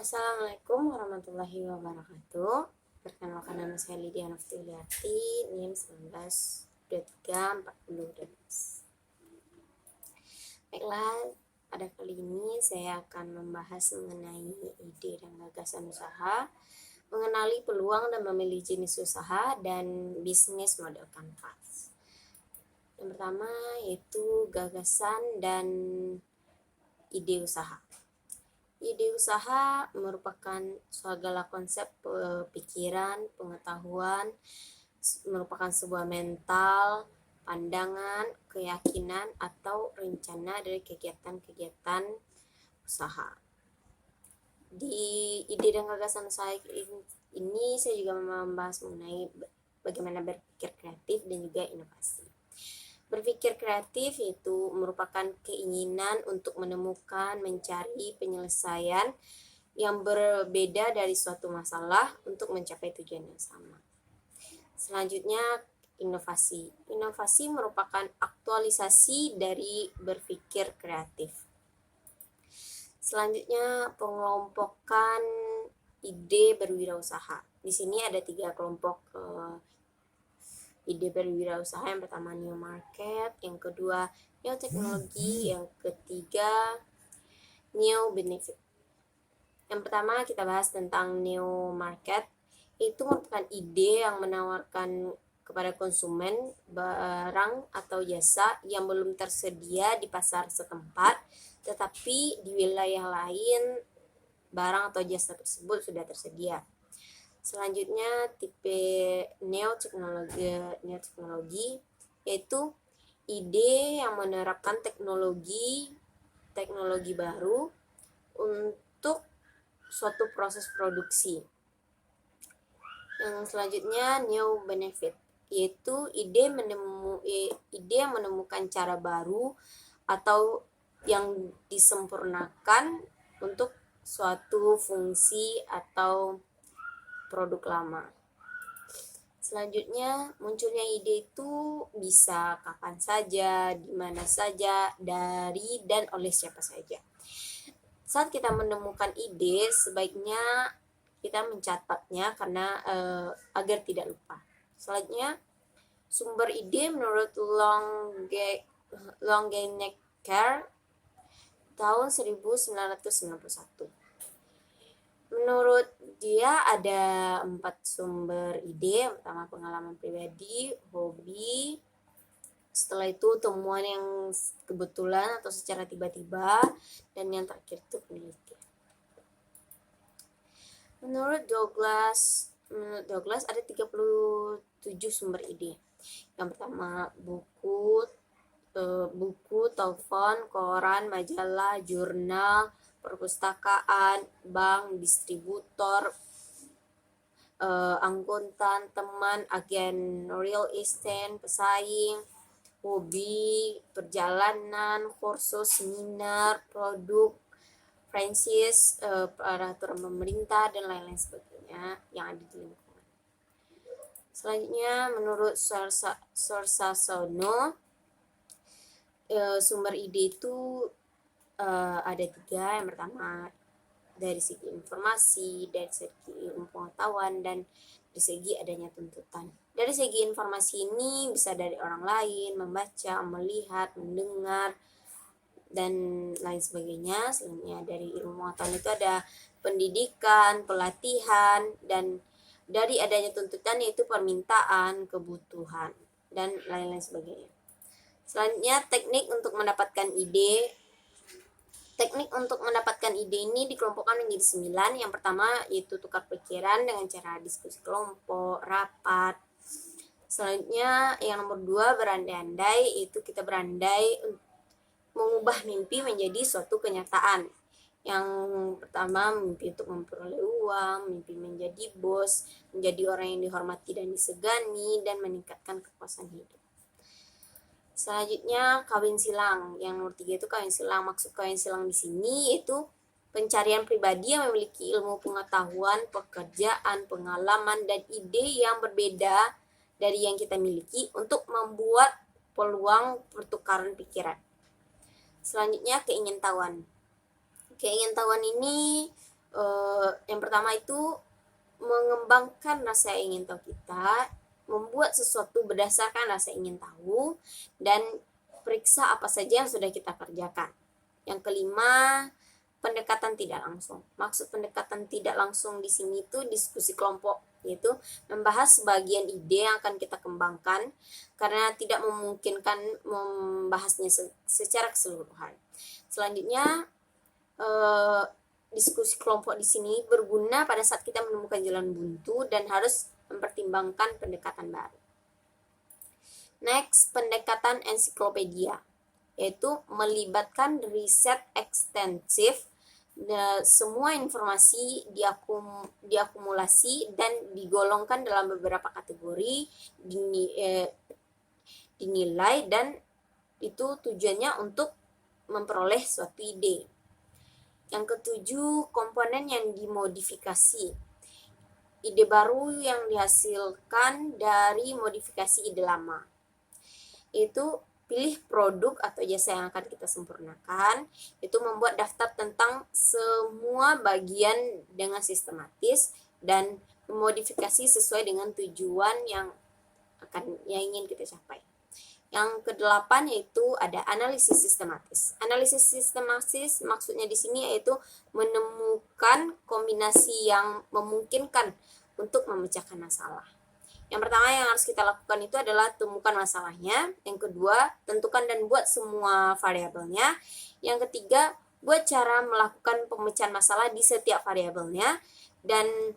Assalamualaikum warahmatullahi wabarakatuh. Perkenalkan, nama saya Lydia Noftiliati, NIM 19.34012. Baiklah, pada kali ini saya akan membahas mengenai ide dan gagasan usaha, mengenali peluang dan memilih jenis usaha, dan bisnis model kanvas. Yang pertama yaitu gagasan dan ide usaha. Ide usaha merupakan segala konsep pikiran, pengetahuan, merupakan sebuah mental, pandangan, keyakinan, atau rencana dari kegiatan-kegiatan usaha. Di ide dan gagasan usaha ini saya juga membahas mengenai bagaimana berpikir kreatif dan juga inovasi. Berpikir kreatif itu merupakan keinginan untuk menemukan, mencari penyelesaian yang berbeda dari suatu masalah untuk mencapai tujuan yang sama. Selanjutnya, inovasi. Inovasi merupakan aktualisasi dari berpikir kreatif. Selanjutnya, pengelompokan ide berwirausaha. Di sini ada 3 kelompok ide berwirausaha. Yang pertama new market, yang kedua new teknologi, yang ketiga new benefit. Yang pertama kita bahas tentang new market. Itu merupakan ide yang menawarkan kepada konsumen barang atau jasa yang belum tersedia di pasar setempat, tetapi di wilayah lain barang atau jasa tersebut sudah tersedia. Selanjutnya tipe neoteknologi yaitu ide yang menerapkan teknologi baru untuk suatu proses produksi. Yang selanjutnya new benefit yaitu ide yang menemukan cara baru atau yang disempurnakan untuk suatu fungsi atau produk lama. Selanjutnya, munculnya ide itu bisa kapan saja, di mana saja, dari dan oleh siapa saja. Saat kita menemukan ide, sebaiknya kita mencatatnya karena agar tidak lupa. Selanjutnya, sumber ide menurut Longenecker tahun 1991. Menurut dia ada 4 sumber ide. Yang pertama pengalaman pribadi, hobi, setelah itu temuan yang kebetulan atau secara tiba-tiba, dan yang terakhir itu penelitian. Menurut Douglas ada 37 sumber ide. Yang pertama buku, telepon, koran, majalah, jurnal, perpustakaan, bank, distributor, angkutan, teman, agen real estate, pesaing, hobi, perjalanan, kursus, seminar, produk, franchise, peraturan pemerintah, dan lain-lain sebagainya yang ada di lingkungan. Selanjutnya, menurut Sorsasono, sumber ide itu ada 3. Yang pertama dari segi informasi, dari segi ilmu pengetahuan, dan dari segi adanya tuntutan. Dari segi informasi ini bisa dari orang lain, membaca, melihat, mendengar, dan lain sebagainya. Selanjutnya dari ilmu pengetahuan itu ada pendidikan, pelatihan, dan dari adanya tuntutan yaitu permintaan, kebutuhan, dan lain-lain sebagainya. Selanjutnya teknik untuk mendapatkan ide. Teknik untuk mendapatkan ide ini dikelompokkan menjadi 9. Yang pertama yaitu tukar pikiran dengan cara diskusi kelompok, rapat. Selanjutnya yang nomor 2 berandai-andai, yaitu kita berandai mengubah mimpi menjadi suatu kenyataan. Yang pertama mimpi untuk memperoleh uang, mimpi menjadi bos, menjadi orang yang dihormati dan disegani, dan meningkatkan kepuasan hidup. Selanjutnya kawin silang. Yang nomor 3 itu kawin silang. Maksud kawin silang di sini yaitu pencarian pribadi yang memiliki ilmu pengetahuan, pekerjaan, pengalaman, dan ide yang berbeda dari yang kita miliki untuk membuat peluang pertukaran pikiran. Selanjutnya keingintahuan. Keingintahuan ini Yang pertama itu mengembangkan rasa ingin tahu kita, membuat sesuatu berdasarkan rasa ingin tahu, dan periksa apa saja yang sudah kita kerjakan. Yang kelima, pendekatan tidak langsung. Maksud pendekatan tidak langsung di sini itu diskusi kelompok, yaitu membahas sebagian ide yang akan kita kembangkan karena tidak memungkinkan membahasnya secara keseluruhan. Selanjutnya, diskusi kelompok di sini berguna pada saat kita menemukan jalan buntu dan harus mempertimbangkan pendekatan baru. Next, pendekatan ensiklopedia, yaitu melibatkan riset ekstensif. Semua informasi diakumulasi dan digolongkan dalam beberapa kategori, dinilai, dan itu tujuannya untuk memperoleh suatu ide. Yang ketujuh, komponen yang dimodifikasi. Ide baru yang dihasilkan dari modifikasi ide lama. Itu pilih produk atau jasa yang akan kita sempurnakan. Itu membuat daftar tentang semua bagian dengan sistematis dan memodifikasi sesuai dengan tujuan yang ingin kita capai. Yang kedelapan yaitu ada analisis sistematis. Analisis sistematis maksudnya di sini yaitu menemukan kombinasi yang memungkinkan untuk memecahkan masalah. Yang pertama yang harus kita lakukan itu adalah temukan masalahnya. Yang kedua, tentukan dan buat semua variabelnya. Yang ketiga, buat cara melakukan pemecahan masalah di setiap variabelnya. Dan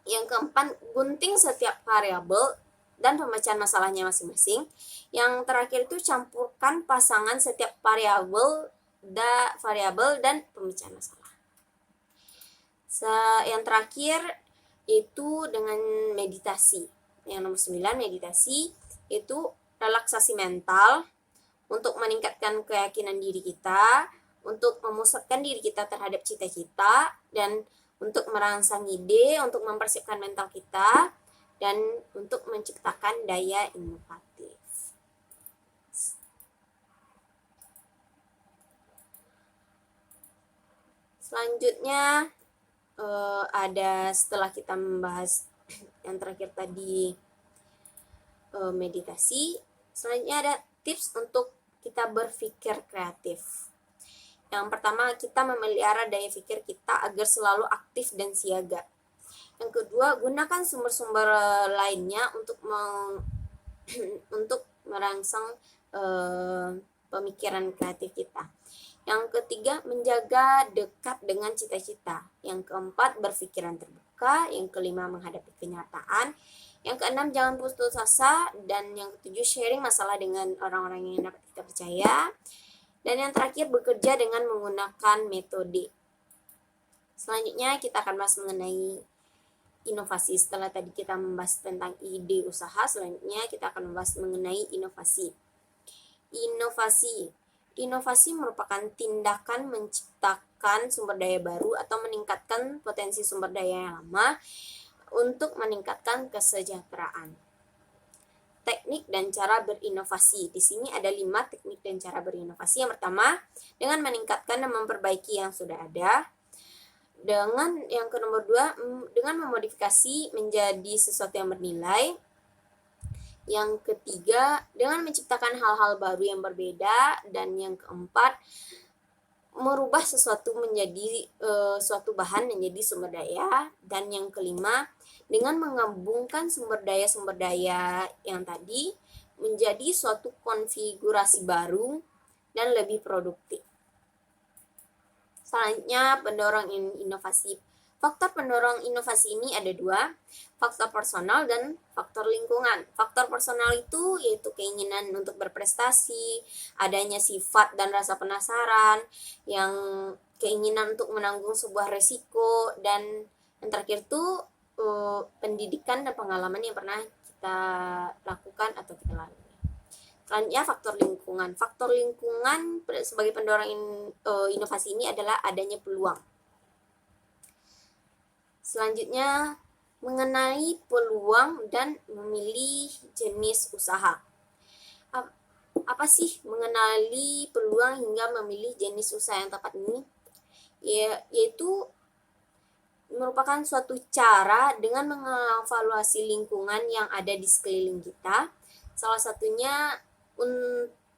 yang keempat, gunting setiap variabel dan pemecahan masalahnya masing-masing. Yang terakhir itu campurkan pasangan setiap variabel dan pemecahan masalah. Yang terakhir itu dengan meditasi. Yang nomor 9, meditasi itu relaksasi mental untuk meningkatkan keyakinan diri kita, untuk memusatkan diri kita terhadap cita-cita, dan untuk merangsang ide, untuk mempersiapkan mental kita, dan untuk menciptakan daya inovatif. Selanjutnya ada setelah kita membahas yang terakhir tadi meditasi, selanjutnya ada tips untuk kita berpikir kreatif. Yang pertama, kita memelihara daya pikir kita agar selalu aktif dan siaga. Yang kedua, gunakan sumber-sumber lainnya untuk untuk merangsang pemikiran kreatif kita. Yang ketiga, menjaga dekat dengan cita-cita. Yang keempat, berpikiran terbuka. Yang kelima, menghadapi kenyataan. Yang keenam, jangan putus asa. Dan yang ketujuh, sharing masalah dengan orang-orang yang dapat kita percaya. Dan yang terakhir, bekerja dengan menggunakan metode. Selanjutnya, kita akan bahas mengenai inovasi. Setelah tadi kita membahas tentang ide usaha, selanjutnya kita akan membahas mengenai inovasi. Inovasi merupakan tindakan menciptakan sumber daya baru atau meningkatkan potensi sumber daya yang lama untuk meningkatkan kesejahteraan. Teknik dan cara berinovasi. Di sini ada 5 teknik dan cara berinovasi. Yang pertama, dengan meningkatkan dan memperbaiki yang sudah ada. Yang nomor 2, dengan memodifikasi menjadi sesuatu yang bernilai. Yang ketiga, dengan menciptakan hal-hal baru yang berbeda. Dan yang keempat, merubah sesuatu menjadi suatu bahan menjadi sumber daya. Dan yang kelima, dengan menggabungkan sumber daya yang tadi menjadi suatu konfigurasi baru dan lebih produktif. Selanjutnya, pendorong inovasi. Faktor pendorong inovasi ini ada 2, faktor personal dan faktor lingkungan. Faktor personal itu yaitu keinginan untuk berprestasi, adanya sifat dan rasa penasaran, yang keinginan untuk menanggung sebuah resiko, dan yang terakhir itu pendidikan dan pengalaman yang pernah kita lakukan atau kita lalui. Selanjutnya faktor lingkungan. Faktor lingkungan sebagai pendorong inovasi ini adalah adanya peluang. Selanjutnya, mengenai peluang dan memilih jenis usaha. Apa sih mengenali peluang hingga memilih jenis usaha yang tepat ini? Yaitu merupakan suatu cara dengan mengevaluasi lingkungan yang ada di sekeliling kita. Salah satunya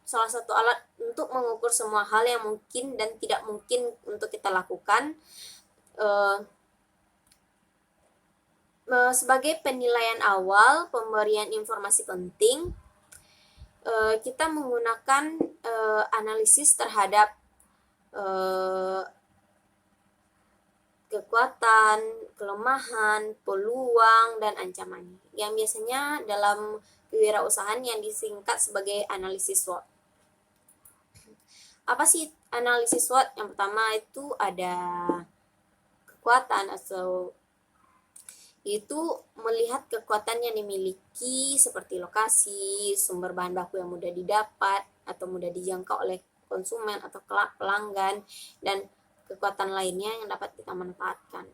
salah satu alat untuk mengukur semua hal yang mungkin dan tidak mungkin untuk kita lakukan. Sebagai penilaian awal pemberian informasi penting, kita menggunakan analisis terhadap kekuatan, kelemahan, peluang, dan ancaman yang biasanya dalam kewirausahaan yang disingkat sebagai analisis SWOT. Apa sih analisis SWOT? Yang pertama itu ada kekuatan atau itu melihat kekuatan yang dimiliki seperti lokasi, sumber bahan baku yang mudah didapat atau mudah dijangkau oleh konsumen atau pelanggan, dan kekuatan lainnya yang dapat kita manfaatkan.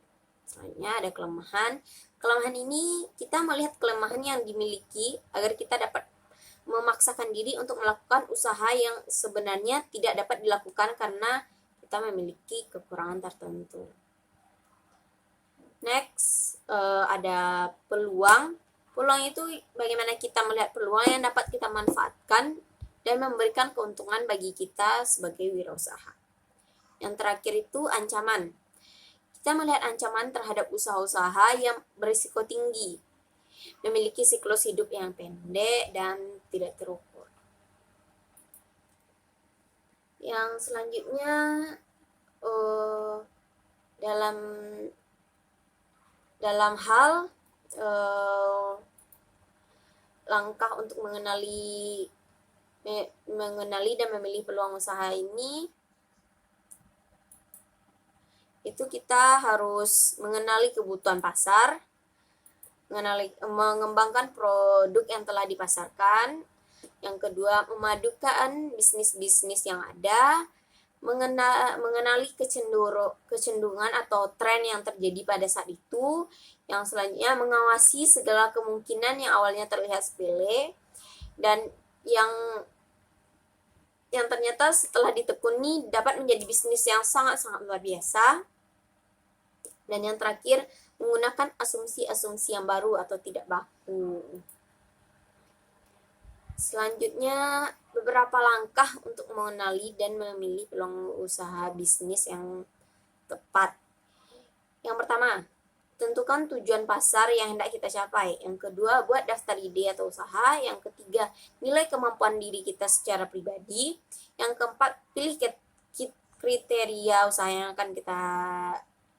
Selanjutnya ada kelemahan. Kelemahan ini kita melihat kelemahan yang dimiliki agar kita dapat memaksakan diri untuk melakukan usaha yang sebenarnya tidak dapat dilakukan karena kita memiliki kekurangan tertentu. Next, ada peluang. Peluang itu bagaimana kita melihat peluang yang dapat kita manfaatkan dan memberikan keuntungan bagi kita sebagai wirausaha. Yang terakhir itu ancaman. Kita melihat ancaman terhadap usaha-usaha yang berisiko tinggi, memiliki siklus hidup yang pendek dan tidak terukur. Yang selanjutnya dalam hal langkah untuk mengenali dan memilih peluang usaha ini, itu kita harus mengenali kebutuhan pasar, mengembangkan produk yang telah dipasarkan. Yang kedua, memadukan bisnis-bisnis yang ada, mengenali kecenderungan atau tren yang terjadi pada saat itu. Yang selanjutnya, mengawasi segala kemungkinan yang awalnya terlihat sepele dan yang ternyata setelah ditekuni dapat menjadi bisnis yang sangat-sangat luar biasa. Dan yang terakhir, menggunakan asumsi-asumsi yang baru atau tidak baku. Selanjutnya, beberapa langkah untuk mengenali dan memilih peluang usaha bisnis yang tepat. Yang pertama, tentukan tujuan pasar yang hendak kita capai. Yang kedua, buat daftar ide atau usaha. Yang ketiga, nilai kemampuan diri kita secara pribadi. Yang keempat, pilih kriteria usaha yang akan kita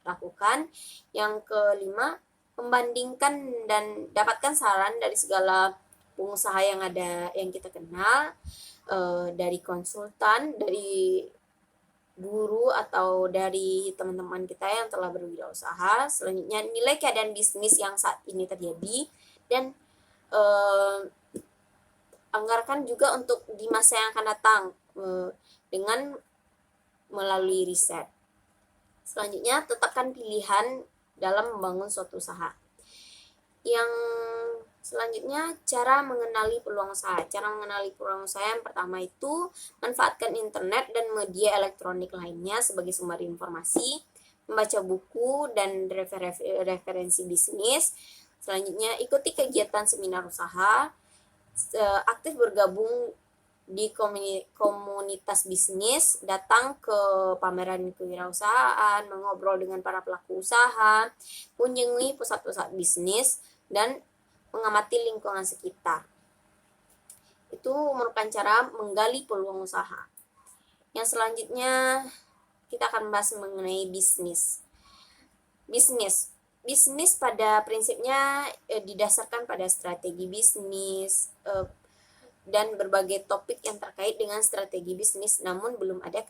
lakukan. Yang kelima, membandingkan dan dapatkan saran dari segala pengusaha yang ada yang kita kenal, dari konsultan, dari guru atau dari teman-teman kita yang telah berwirausaha. Selanjutnya, nilai keadaan bisnis yang saat ini terjadi dan anggarkan juga untuk di masa yang akan datang dengan melalui riset. Selanjutnya, tetapkan pilihan dalam membangun suatu usaha. Yang selanjutnya, cara mengenali peluang usaha. Cara mengenali peluang usaha yang pertama itu manfaatkan internet dan media elektronik lainnya sebagai sumber informasi, membaca buku dan referensi bisnis. Selanjutnya, ikuti kegiatan seminar usaha, aktif bergabung di komunitas bisnis, datang ke pameran kewirausahaan, mengobrol dengan para pelaku usaha, kunjungi pusat-pusat bisnis, dan mengamati lingkungan sekitar. Itu merupakan cara menggali peluang usaha. Yang selanjutnya, kita akan bahas mengenai bisnis. Bisnis pada prinsipnya didasarkan pada strategi bisnis, dan berbagai topik yang terkait dengan strategi bisnis, namun belum ada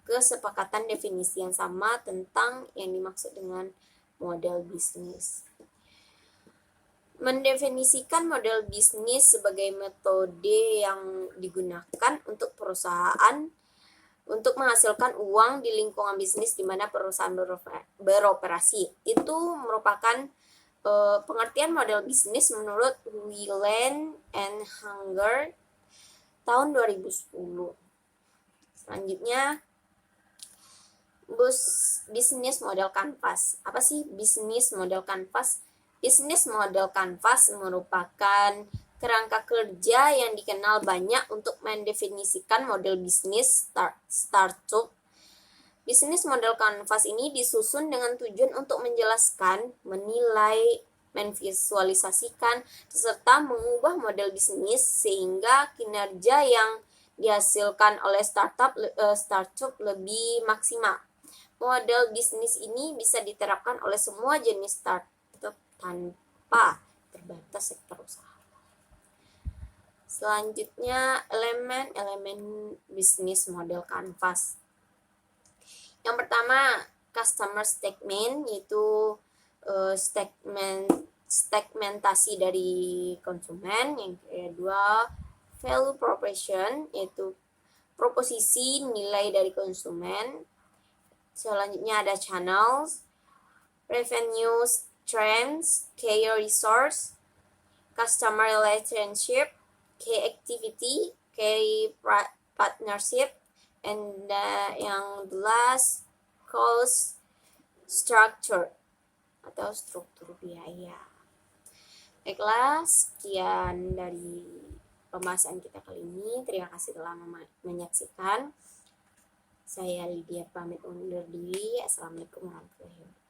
kesepakatan definisi yang sama tentang yang dimaksud dengan model bisnis. Mendefinisikan model bisnis sebagai metode yang digunakan untuk perusahaan untuk menghasilkan uang di lingkungan bisnis di mana perusahaan beroperasi. Itu merupakan pengertian model bisnis menurut Wieland and Hanger tahun 2010. Selanjutnya, Bisnis model kanvas. Apa sih bisnis model kanvas? Bisnis model kanvas merupakan kerangka kerja yang dikenal banyak untuk mendefinisikan model bisnis startup. Bisnis model kanvas ini disusun dengan tujuan untuk menjelaskan, menilai, memvisualisasikan, serta mengubah model bisnis sehingga kinerja yang dihasilkan oleh startup lebih maksimal. Model bisnis ini bisa diterapkan oleh semua jenis startup tanpa terbatas sektor usaha. Selanjutnya, elemen-elemen bisnis model kanvas. Yang pertama, customer statement, yaitu segmentasi dari konsumen. Yang kedua, value proposition, yaitu proposisi nilai dari konsumen. Selanjutnya ada channels, revenue trends, key resource, customer relationship, key activity, key partnership, and yang the last, cost structure atau struktur biaya. Baiklah, sekian dari pembahasan kita kali ini. Terima kasih telah menyaksikan. Saya Lydia pamit undur diri. Assalamualaikum warahmatullahi wabarakatuh.